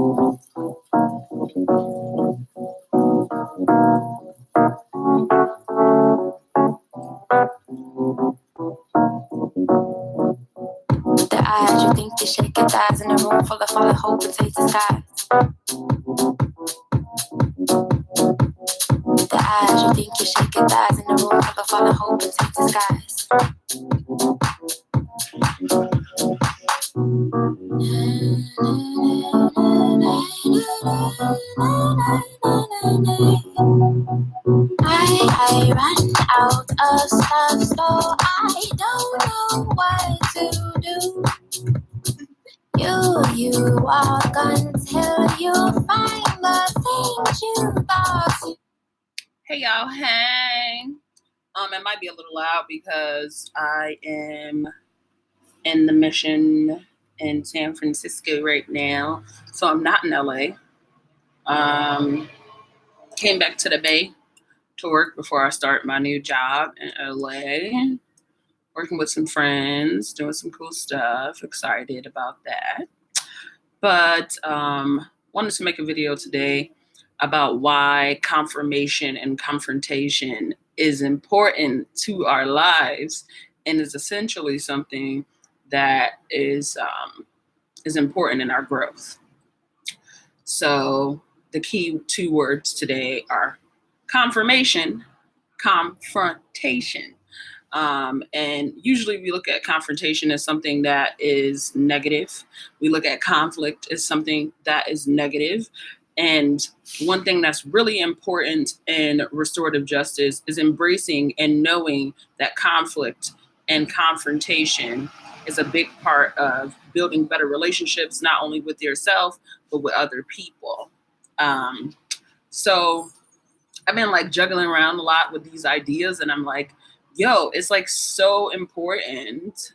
The eyes, you think you shake your thighs in a room full of falling hope and takes the skies. The eyes, you think you shake your thighs in a room full of falling hope and takes the skies. I run out of stuff, so I don't know what to do. You walk until you find the things you thought. Hey y'all, hey. It might be a little loud because I am in the mission in San Francisco right now, so I'm not in LA. Came back to the Bay to work before I start my new job in LA. Working with some friends, doing some cool stuff. Excited about that. But wanted to make a video today about why confirmation and confrontation is important to our lives and is essentially something that is important in our growth. So the key two words today are confirmation, confrontation. And usually we look at confrontation as something that is negative. We look at conflict as something that is negative. And one thing that's really important in restorative justice is embracing and knowing that conflict and confrontation is a big part of building better relationships, not only with yourself, but with other people. So I've been like juggling around a lot with these ideas, and I'm like, yo, it's like so important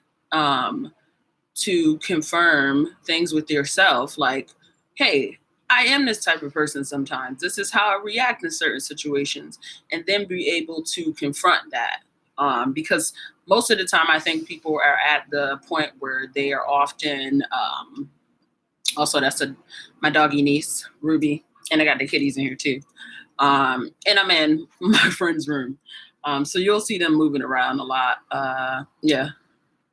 to confirm things with yourself. Like, hey, I am this type of person sometimes. This is how I react in certain situations, and then be able to confront that. Because most of the time, I think people are at the point where they are often, also that's my doggy niece, Ruby, and I got the kitties in here too. And I'm in my friend's room. So you'll see them moving around a lot. Yeah,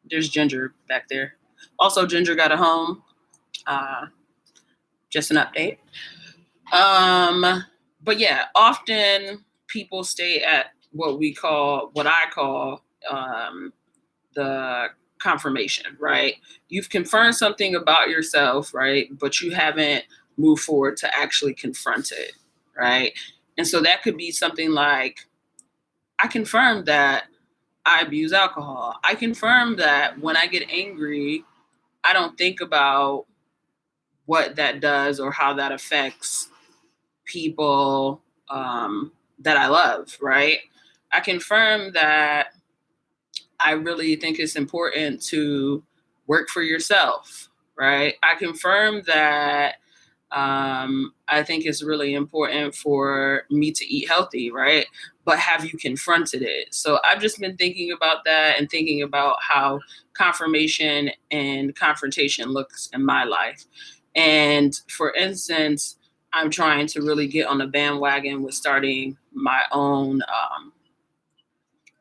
there's Ginger back there. Also, Ginger got a home. Just an update. But yeah, often people stay at what I call the confirmation, right? You've confirmed something about yourself, right? But you haven't moved forward to actually confront it, right? And so that could be something like, I confirmed that I abuse alcohol. I confirm that when I get angry, I don't think about what that does or how that affects people that I love, right? I confirm that I really think it's important to work for yourself, right? I confirm that I think it's really important for me to eat healthy, right? But have you confronted it? So I've just been thinking about that and thinking about how confirmation and confrontation looks in my life. And for instance, I'm trying to really get on the bandwagon with starting my own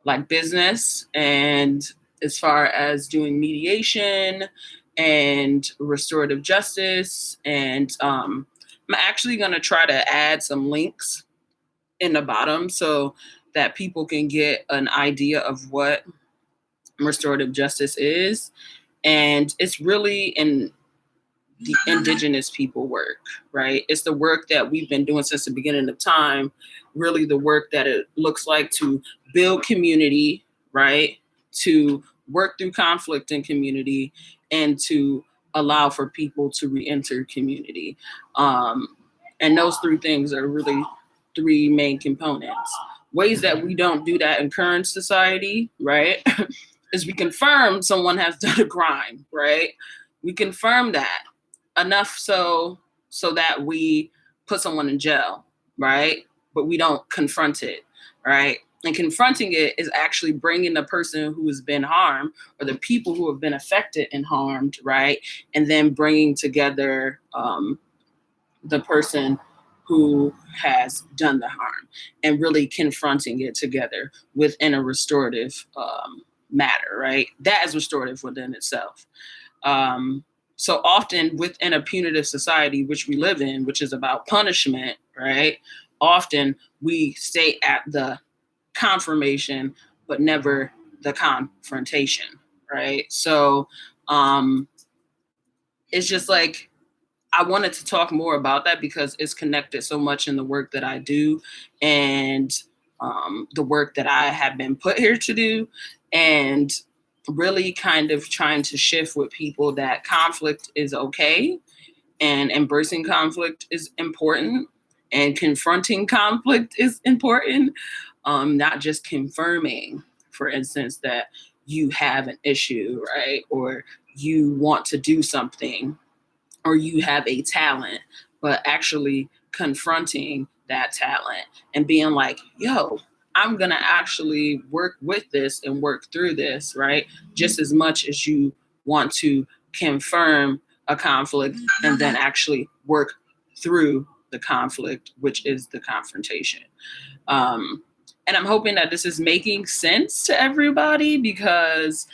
like business, and as far as doing mediation and restorative justice. And I'm actually going to try to add some links in the bottom so that people can get an idea of what restorative justice is. And it's really in the indigenous people work, right? It's the work that we've been doing since the beginning of time, really the work that it looks like to build community, right? To work through conflict in community and to allow for people to re-enter community. And those three things are really three main components. Ways that we don't do that in current society, right? is we confirm someone has done a crime, right? We confirm that enough so that we put someone in jail, right? But we don't confront it, right? And confronting it is actually bringing the person who has been harmed or the people who have been affected and harmed, right? And then bringing together the person who has done the harm and really confronting it together within a restorative matter, right? That is restorative within itself. Um, so often within a punitive society, which we live in, which is about punishment, right? Often we stay at the confirmation, but never the confrontation, right? So it's just like, I wanted to talk more about that because it's connected so much in the work that I do and the work that I have been put here to do, and really kind of trying to shift with people that conflict is okay and embracing conflict is important and confronting conflict is important, not just confirming, for instance, that you have an issue, right? Or you want to do something or you have a talent, but actually confronting that talent and being like, yo, I'm going to actually work with this and work through this, right? Just as much as you want to confirm a conflict and then actually work through the conflict, which is the confrontation. Um, and I'm hoping that this is making sense to everybody because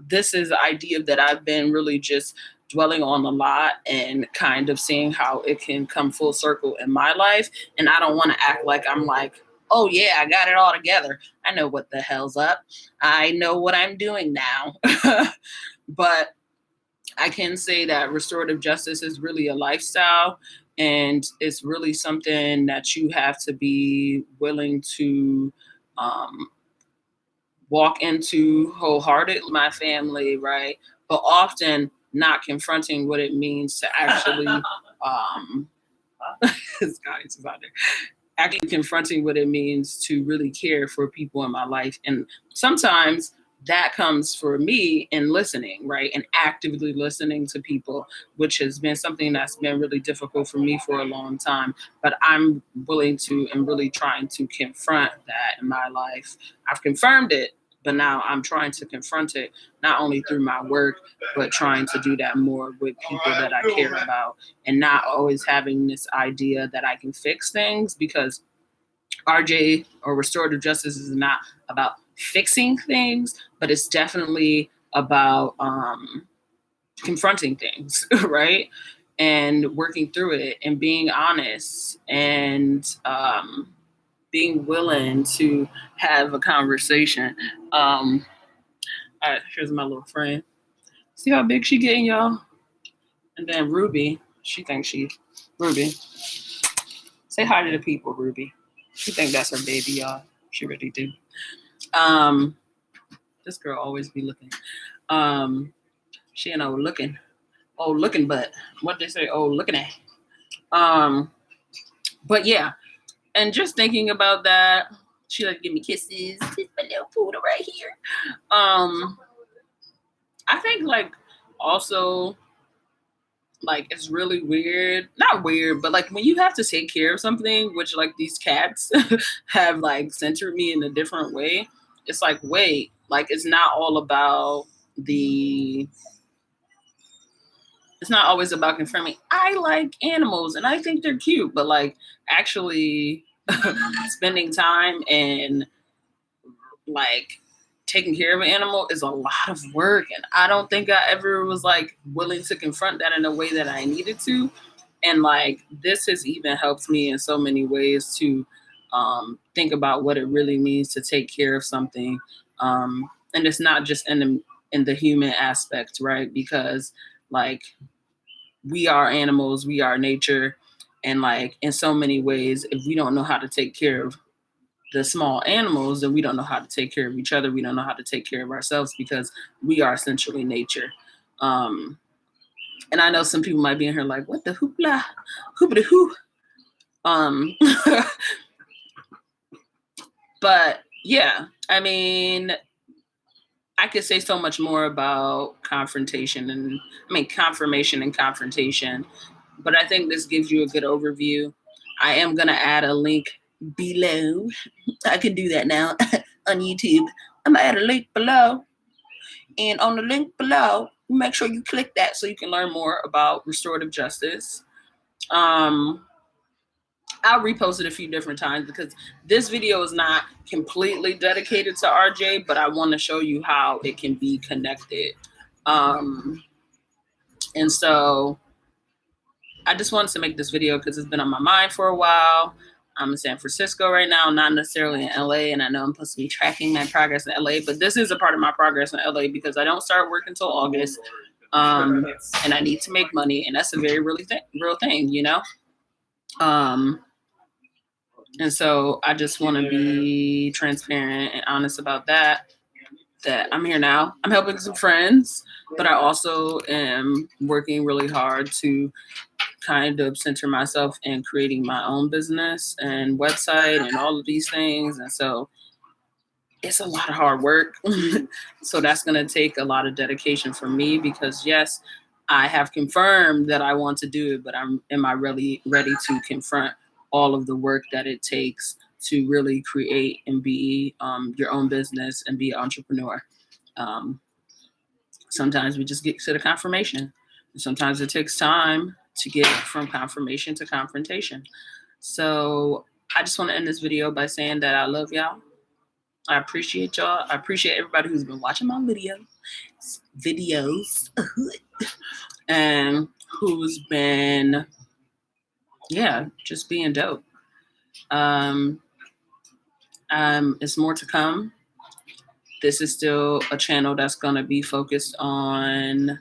this is the idea that I've been really just dwelling on a lot and kind of seeing how it can come full circle in my life. And I don't want to act like I'm like, oh yeah, I got it all together. I know what the hell's up. I know what I'm doing now. But I can say that restorative justice is really a lifestyle, and it's really something that you have to be willing to um, walk into wholeheartedly. My family, right? But often not confronting what it means to actually, this guy is about there, actually confronting what it means to really care for people in my life. And sometimes that comes for me in listening, right? And actively listening to people, which has been something that's been really difficult for me for a long time. But I'm willing to and really trying to confront that in my life. I've confirmed it, but now I'm trying to confront it, not only through my work, but trying to do that more with people that I care about and not always having this idea that I can fix things, because RJ or restorative justice is not about fixing things, but it's definitely about confronting things, right? And working through it and being honest and being willing to have a conversation. All right, here's my little friend. See how big she getting, y'all? And then Ruby, she thinks she Ruby. Say hi to the people, Ruby. She think that's her baby, y'all. She really do. Um, this girl always be looking. She ain't old looking butt. What they say, old looking at. But yeah, and just thinking about that, she like give me kisses. This my little poodle right here. I think like also like it's really weird, not weird, but like when you have to take care of something, which like these cats have like centered me in a different way. It's like, wait, like it's not all about the it's not always about confirming I like animals and I think they're cute, but like actually spending time and like taking care of an animal is a lot of work, and I don't think I ever was like willing to confront that in a way that I needed to. And like this has even helped me in so many ways to think about what it really means to take care of something, and it's not just in the human aspect, right? Because like we are animals, we are nature, and like in so many ways, if we don't know how to take care of the small animals, then we don't know how to take care of each other. We don't know how to take care of ourselves because we are essentially nature. Um, and I know some people might be in here like, what the hoopla, hoopity hoo. But yeah, I mean, I could say so much more about confrontation and confirmation and confrontation, but I think this gives you a good overview. I am going to add a link below. I can do that now on YouTube. I'm going to add a link below. And on the link below, make sure you click that so you can learn more about restorative justice. I'll repost it a few different times because this video is not completely dedicated to RJ, but I want to show you how it can be connected. And so I just wanted to make this video because it's been on my mind for a while. I'm in San Francisco right now, not necessarily in LA, and I know I'm supposed to be tracking my progress in LA, but this is a part of my progress in LA because I don't start work until August, and I need to make money, and that's a very real thing, you know. And so I just want to be transparent and honest about that. That I'm here now. I'm helping some friends, but I also am working really hard to kind of center myself in creating my own business and website and all of these things. And so it's a lot of hard work. So that's going to take a lot of dedication from me because, yes, I have confirmed that I want to do it, but am I really ready to confront all of the work that it takes to really create and be your own business and be an entrepreneur? Um, Sometimes we just get to the confirmation. And sometimes it takes time to get from confirmation to confrontation. So I just want to end this video by saying that I love y'all. I appreciate y'all. I appreciate everybody who's been watching my videos, and who's been, just being dope. It's more to come. This is still a channel that's going to be focused on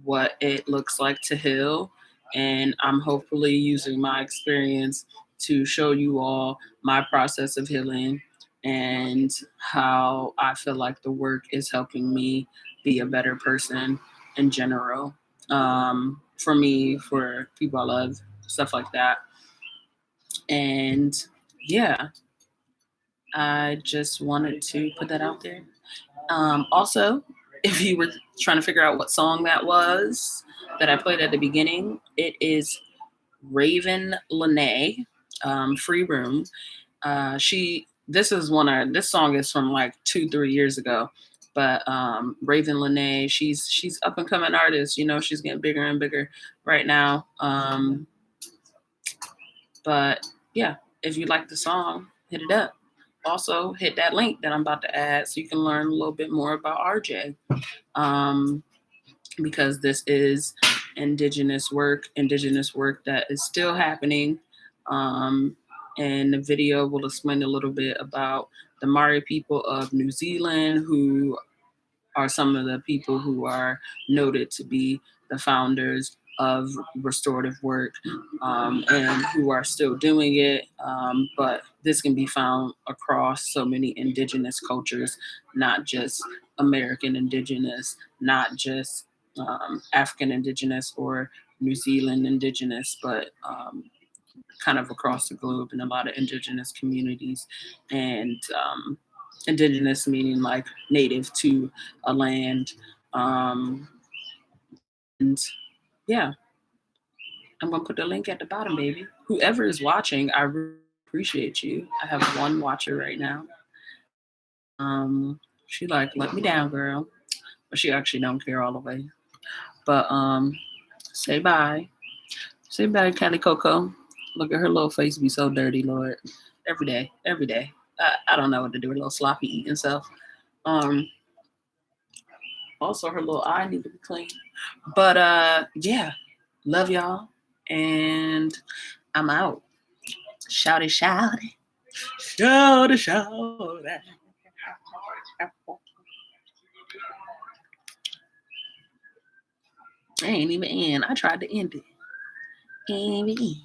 what it looks like to heal. And I'm hopefully using my experience to show you all my process of healing and how I feel like the work is helping me be a better person in general. For me, for people I love, stuff like that. And yeah, I just wanted to put that out there. Also, if you were trying to figure out what song that was that I played at the beginning, it is Raven Lene, Free Room. This song is from like 2-3 years ago, but Raven Lene, she's up and coming artist. You know, she's getting bigger and bigger right now. But yeah, if you like the song, hit it up. Also, hit that link that I'm about to add so you can learn a little bit more about RJ. Because this is indigenous work that is still happening. And the video will explain a little bit about the Maori people of New Zealand, who are some of the people who are noted to be the founders of restorative work, and who are still doing it. But this can be found across so many indigenous cultures, not just American indigenous, not just African indigenous or New Zealand indigenous, but kind of across the globe in a lot of indigenous communities. And indigenous meaning like native to a land. And yeah, I'm gonna put the link at the bottom, baby. Whoever is watching, I really appreciate you. I have one watcher right now. She like let me down, girl, but she actually don't care all the way. But say bye. Say bye, Kelly Coco. Look at her little face be so dirty, Lord. Every day, every day. I don't know what to do with a little sloppy eating self. Also, her little eye need to be clean. But yeah, love y'all, and I'm out. Shouty, shouty, shouty, shouty. I ain't even in. I tried to end it. Ain't even in.